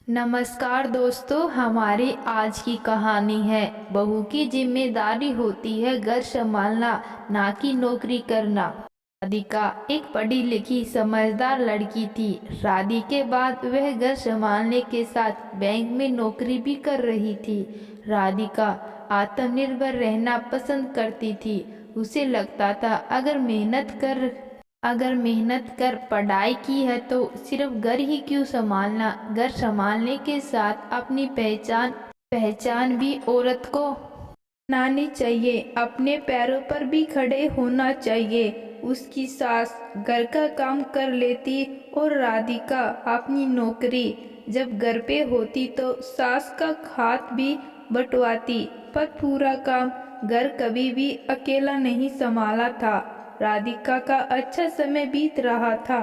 नमस्कार दोस्तों, हमारी आज की कहानी है बहू की जिम्मेदारी होती है घर संभालना, ना कि नौकरी करना। राधिका एक पढ़ी लिखी समझदार लड़की थी। शादी के बाद वह घर संभालने के साथ बैंक में नौकरी भी कर रही थी। राधिका आत्मनिर्भर रहना पसंद करती थी। उसे लगता था अगर मेहनत कर पढ़ाई की है तो सिर्फ घर ही क्यों संभालना, घर संभालने के साथ अपनी पहचान भी औरत को बनानी चाहिए। अपने पैरों पर भी खड़े होना चाहिए। उसकी सास घर का काम कर लेती और राधिका अपनी नौकरी। जब घर पे होती तो सास का हाथ भी बंटवाती, पर पूरा काम घर कभी भी अकेला नहीं संभाला था। राधिका का अच्छा समय बीत रहा था।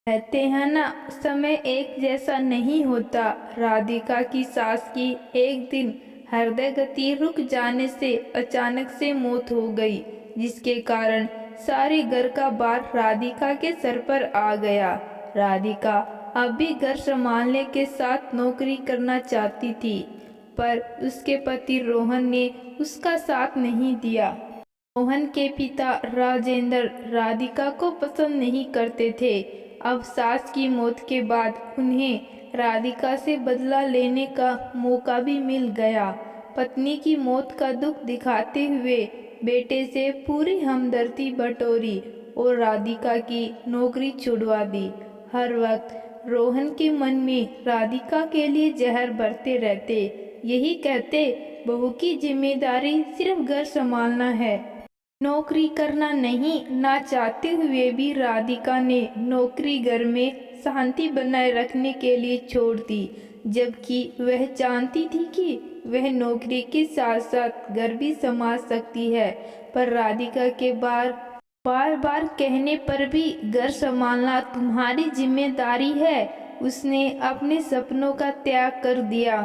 कहते हैं ना, समय एक जैसा नहीं होता। राधिका की सास की एक दिन हृदय गति रुक जाने से अचानक से मौत हो गई, जिसके कारण सारे घर का भार राधिका के सर पर आ गया। राधिका अब भी घर संभालने के साथ नौकरी करना चाहती थी, पर उसके पति रोहन ने उसका साथ नहीं दिया। रोहन के पिता राजेंद्र राधिका को पसंद नहीं करते थे। अब सास की मौत के बाद उन्हें राधिका से बदला लेने का मौका भी मिल गया। पत्नी की मौत का दुख दिखाते हुए बेटे से पूरी हमदर्दी बटोरी और राधिका की नौकरी छुड़वा दी। हर वक्त रोहन के मन में राधिका के लिए जहर भरते रहते, यही कहते, बहू की जिम्मेदारी सिर्फ घर संभालना है, नौकरी करना नहीं। ना चाहते हुए भी राधिका ने नौकरी घर में शांति बनाए रखने के लिए छोड़ दी, जबकि वह जानती थी कि वह नौकरी के साथ साथ घर भी संभाल सकती है। पर राधिका के बार बार कहने पर भी घर संभालना तुम्हारी जिम्मेदारी है, उसने अपने सपनों का त्याग कर दिया।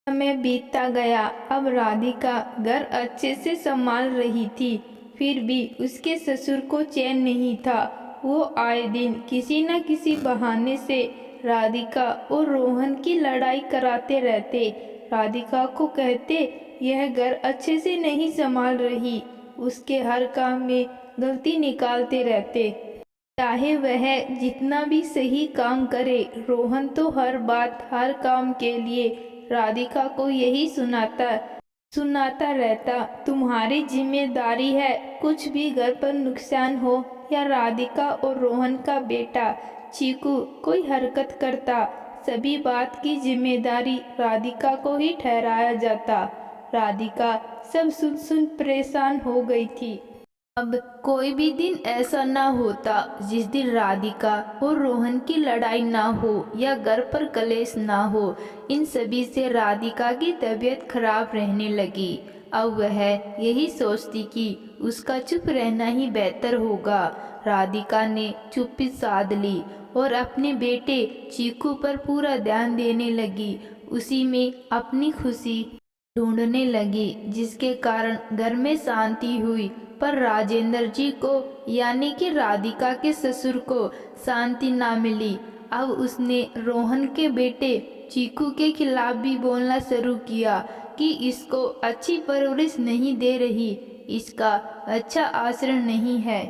समय बीतता गया। अब राधिका घर अच्छे से संभाल रही थी, फिर भी उसके ससुर को चैन नहीं था। वो आए दिन किसी न किसी बहाने से राधिका और रोहन की लड़ाई कराते रहते। राधिका को कहते, यह घर अच्छे से नहीं संभाल रही, उसके हर काम में गलती निकालते रहते। चाहे वह जितना भी सही काम करे, रोहन तो हर बात हर काम के लिए राधिका को यही सुनाता रहता, तुम्हारी जिम्मेदारी है, कुछ भी घर पर नुकसान हो या राधिका और रोहन का बेटा चीकू कोई हरकत करता, सभी बात की जिम्मेदारी राधिका को ही ठहराया जाता। राधिका सब सुन सुन परेशान हो गई थी। अब कोई भी दिन ऐसा ना होता जिस दिन राधिका और रोहन की लड़ाई ना हो या घर पर कलेश ना हो। इन सभी से राधिका की तबीयत खराब रहने लगी। अब वह यही सोचती कि उसका चुप रहना ही बेहतर होगा। राधिका ने चुप्पी साध ली और अपने बेटे चीकू पर पूरा ध्यान देने लगी। उसी में अपनी खुशी ढूंढने लगी, जिसके कारण घर में शांति हुई। पर राजेंद्र जी को यानी कि राधिका के ससुर को शांति ना मिली। अब उसने रोहन के बेटे चीकू के खिलाफ भी बोलना शुरू किया कि इसको अच्छी परवरिश नहीं दे रही, इसका अच्छा आचरण नहीं है।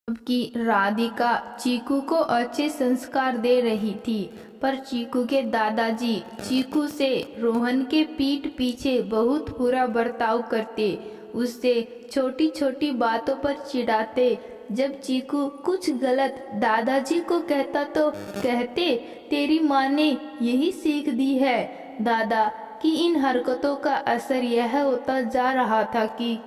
जबकि राधिका चीकू को अच्छे संस्कार दे रही थी, पर चीकू के दादाजी चीकू से रोहन के पीठ पीछे बहुत बुरा बर्ताव करते, उससे छोटी छोटी बातों पर चिढ़ाते। जब चीकू कुछ गलत दादाजी को कहता तो कहते, तेरी माँ ने यही सीख दी है दादा। कि इन हरकतों का असर यह होता जा रहा था कि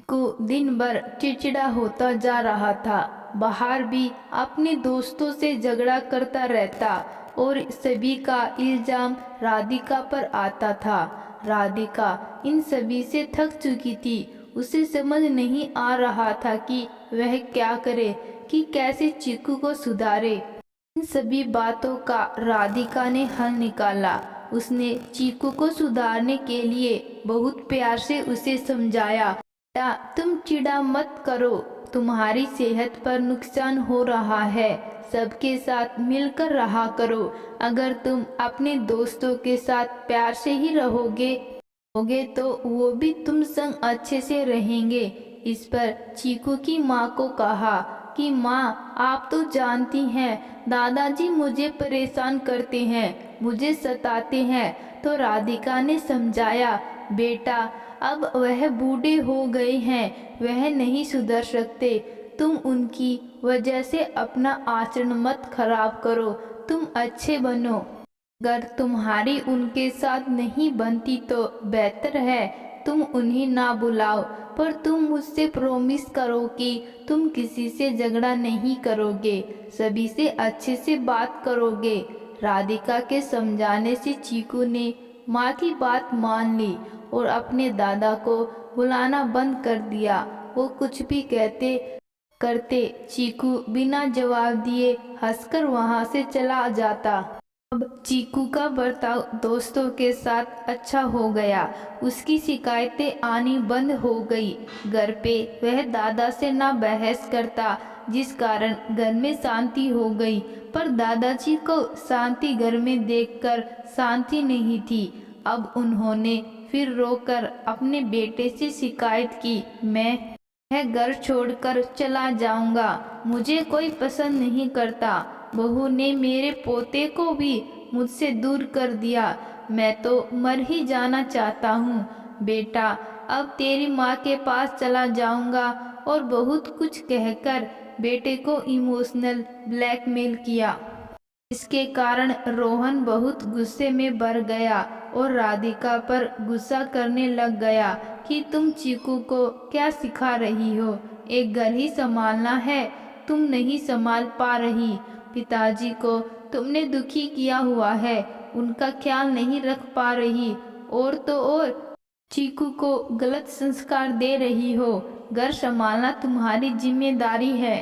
को दिन भर चिड़चिड़ा होता जा रहा था। बाहर भी अपने दोस्तों से झगड़ा करता रहता और सभी का इल्जाम राधिका पर आता था। राधिका इन सभी से थक चुकी थी। उसे समझ नहीं आ रहा था कि वह क्या करे, कि कैसे चीकू को सुधारे। इन सभी बातों का राधिका ने हल निकाला। उसने चीकू को सुधारने के लिए बहुत प्यार से उसे समझाया, तुम चिढ़ा मत करो, तुम्हारी सेहत पर नुकसान हो रहा है, सबके साथ मिलकर रहा करो। अगर तुम अपने दोस्तों के साथ प्यार से ही रहोगे तो वो भी तुम संग अच्छे से रहेंगे। इस पर चीकू की माँ को कहा कि माँ, आप तो जानती हैं दादाजी मुझे परेशान करते हैं, मुझे सताते हैं। तो राधिका ने समझाया, बेटा अब वह बूढ़े हो गए हैं, वह नहीं सुधर सकते। तुम उनकी वजह से अपना आचरण मत खराब करो, तुम अच्छे बनो। अगर तुम्हारी उनके साथ नहीं बनती तो बेहतर है तुम उन्हें ना बुलाओ, पर तुम मुझसे प्रॉमिस करो कि तुम किसी से झगड़ा नहीं करोगे, सभी से अच्छे से बात करोगे। राधिका के समझाने से चीकू ने माँ की बात मान ली और अपने दादा को बुलाना बंद कर दिया। वो कुछ भी कहते करते चीकू बिना जवाब दिए हंसकर वहाँ से चला जाता। अब चीकू का बर्ताव दोस्तों के साथ अच्छा हो गया, उसकी शिकायतें आनी बंद हो गई। घर पे वह दादा से ना बहस करता, जिस कारण घर में शांति हो गई। पर दादाजी को शांति घर में देखकर शांति नहीं थी। अब उन्होंने फिर रोकर अपने बेटे से शिकायत की, मैं घर छोड़कर चला जाऊंगा, मुझे कोई पसंद नहीं करता। बहू ने मेरे पोते को भी मुझसे दूर कर दिया, मैं तो मर ही जाना चाहता हूँ। बेटा अब तेरी माँ के पास चला जाऊंगा। और बहुत कुछ कहकर बेटे को इमोशनल ब्लैकमेल किया। इसके कारण रोहन बहुत गुस्से में भर गया और राधिका पर गुस्सा करने लग गया कि तुम चीकू को क्या सिखा रही हो, एक घर ही संभालना है, तुम नहीं संभाल पा रही। पिताजी को तुमने दुखी किया हुआ है, उनका ख्याल नहीं रख पा रही, और तो और चीकू को गलत संस्कार दे रही हो। घर संभालना तुम्हारी जिम्मेदारी है,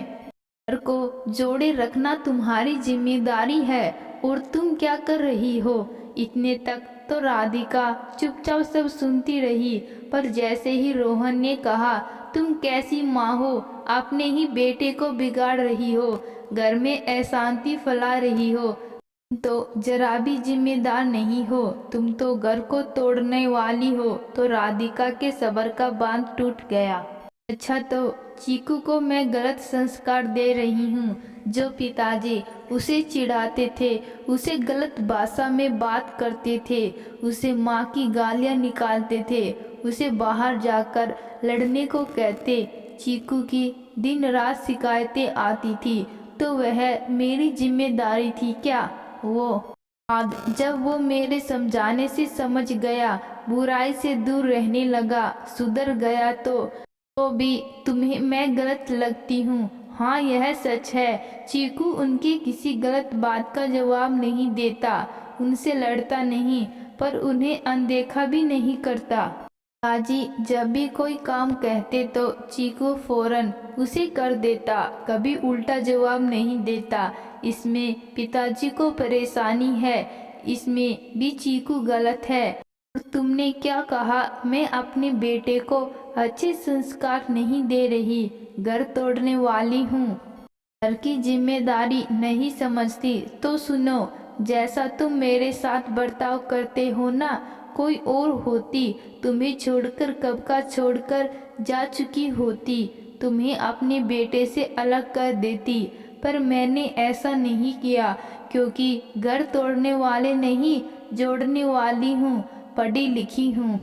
घर को जोड़े रखना तुम्हारी जिम्मेदारी है, और तुम क्या कर रही हो। इतने तक तो राधिका चुपचाप सब सुनती रही, पर जैसे ही रोहन ने कहा, तुम कैसी माँ हो, अपने ही बेटे को बिगाड़ रही हो, घर में अशांति फैला रही हो, तो जरा भी जिम्मेदार नहीं हो, तुम तो घर को तोड़ने वाली हो। तो राधिका के सब्र का बांध टूट गया। अच्छा, तो चीकू को मैं गलत संस्कार दे रही हूँ। जो पिताजी उसे चिढ़ाते थे, उसे गलत भाषा में बात करते थे, उसे माँ की गालियाँ निकालते थे, उसे बाहर जाकर लड़ने को कहते, चीकू की दिन रात शिकायतें आती थी, तो वह मेरी जिम्मेदारी थी क्या। वो आज जब वो मेरे समझाने से समझ गया, बुराई से दूर रहने लगा, सुधर गया, तो भी तुम्हें मैं गलत लगती हूँ। हाँ, यह सच है। चीकू उनकी किसी गलत बात का जवाब नहीं देता, उनसे लड़ता नहीं, पर उन्हें अनदेखा भी नहीं करता। बाजी जब भी कोई काम कहते तो चीकू फौरन उसे कर देता, कभी उल्टा जवाब नहीं देता। इसमें पिताजी को परेशानी है, इसमें भी चीकू गलत है। तुमने क्या कहा, मैं अपने बेटे को अच्छे संस्कार नहीं दे रही, घर तोड़ने वाली हूँ। घर की जिम्मेदारी नहीं समझती तो सुनो, जैसा तुम मेरे साथ बर्ताव करते हो ना, कोई और होती तुम्हें छोड़कर कब का छोड़कर जा चुकी होती, तुम्हें अपने बेटे से अलग कर देती। पर मैंने ऐसा नहीं किया, क्योंकि घर तोड़ने वाले नहीं, जोड़ने वाली हूँ, पढ़ी लिखी हूँ।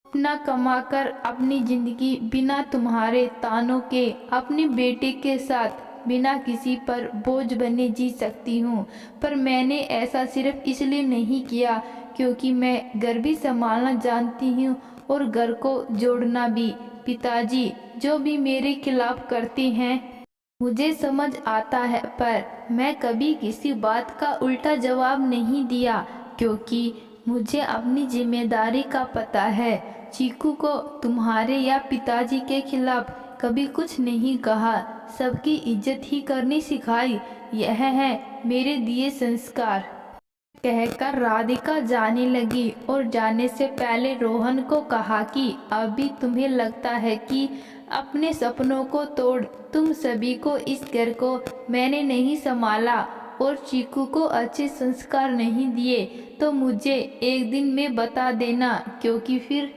अपना कमाकर अपनी जिंदगी बिना तुम्हारे तानों के अपने बेटे के साथ बिना किसी पर बोझ बने जी सकती हूँ। पर मैंने ऐसा सिर्फ इसलिए नहीं किया क्योंकि मैं घर भी संभालना जानती हूँ और घर को जोड़ना भी। पिताजी जो भी मेरे खिलाफ करते हैं मुझे समझ आता है, पर मैं कभी किसी बात का उल्टा जवाब नहीं दिया, क्योंकि मुझे अपनी जिम्मेदारी का पता है। चीकू को तुम्हारे या पिताजी के खिलाफ कभी कुछ नहीं कहा, सबकी इज्जत ही करनी सिखाई, यह है मेरे दिए संस्कार। कहकर राधिका जाने लगी और जाने से पहले रोहन को कहा कि अभी तुम्हें लगता है कि अपने सपनों को तोड़ तुम सभी को इस घर को मैंने नहीं संभाला और चीकू को अच्छे संस्कार नहीं दिए तो मुझे एक दिन में बता देना, क्योंकि फिर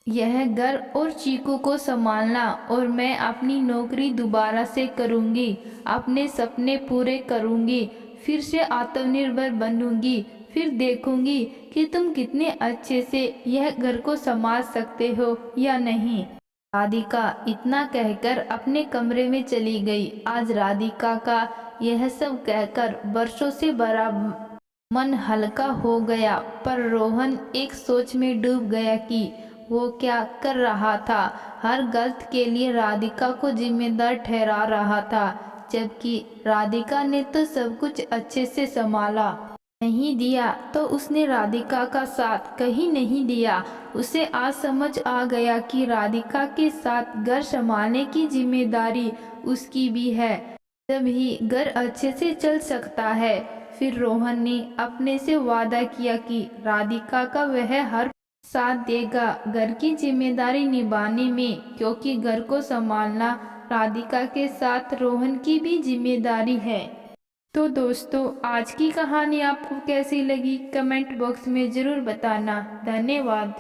यह घर और चीकू को संभालना और मैं अपनी नौकरी दोबारा से करूँगी, अपने सपने पूरे करूँगी, फिर से आत्मनिर्भर बनूंगी, फिर देखूंगी कि तुम कितने अच्छे से यह घर को संभाल सकते हो या नहीं। राधिका इतना कहकर अपने कमरे में चली गई। आज राधिका का यह सब कहकर वर्षों से भरा मन हल्का हो गया, पर रोहन एक सोच में डूब गया कि वो क्या कर रहा था। हर गलत के लिए राधिका को जिम्मेदार ठहरा रहा था, जबकि राधिका ने तो सब कुछ अच्छे से संभाला नहीं दिया तो उसने राधिका का साथ कहीं नहीं दिया। उसे आज समझ आ गया कि राधिका के साथ घर संभालने की जिम्मेदारी उसकी भी है, तभी घर अच्छे से चल सकता है। फिर रोहन ने अपने से वादा किया कि राधिका का वह हर साथ देगा घर की जिम्मेदारी निभाने में, क्योंकि घर को संभालना राधिका के साथ रोहन की भी जिम्मेदारी है। तो दोस्तों, आज की कहानी आपको कैसी लगी कमेंट बॉक्स में ज़रूर बताना। धन्यवाद।